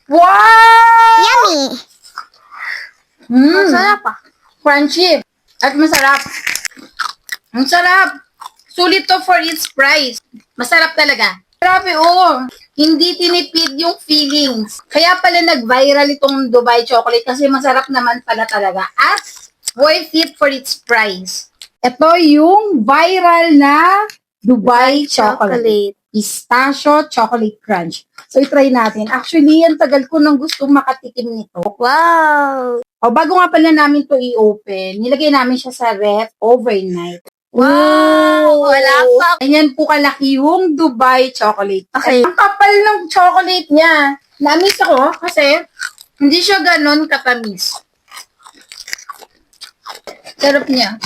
Wow! Yummy! Masarap ah. Crunchy. At masarap. Ang sarap. Sulit to for its price. Masarap talaga. Grabe oh. Hindi tinipid yung feelings. Kaya pala nag-viral itong Dubai chocolate kasi masarap naman pala talaga. At worth it for its price. Ito yung viral na Dubai chocolate. Pistachio chocolate crunch. So, itry natin. Actually, ang tagal ko nang gustong makatikim nito. Wow! O, bago nga pala namin to i-open, nilagay namin siya sa ref overnight. Wow! Wala pa. Ganyan po kalaki yung Dubai chocolate. Okay. Ang kapal ng chocolate niya. Namiss ako kasi hindi siya ganon katamis. Sarap niya.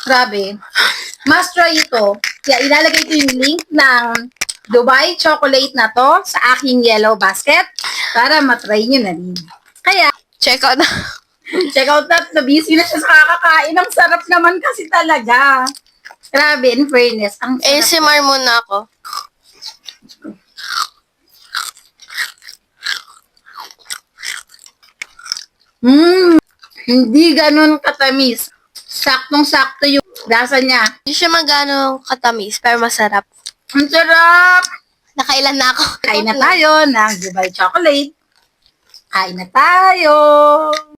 Grabe. Must try ito. Kaya ilalagay ko yung link ng Dubai chocolate na to sa aking yellow basket para matry nyo na rin. Kaya, Check out na. check out that. Na-busy na siya sa kakakain. Ang sarap naman kasi talaga. Grabe, in fairness. Ang sarap. ASMR muna ako. Hindi ganun katamis. Saktong-sakto yung lasa niya. Hindi siya magano katamis, pero masarap. Ang sarap! Nakailan na ako. Kain na tayo ng Dubai chocolate. Kain na tayo!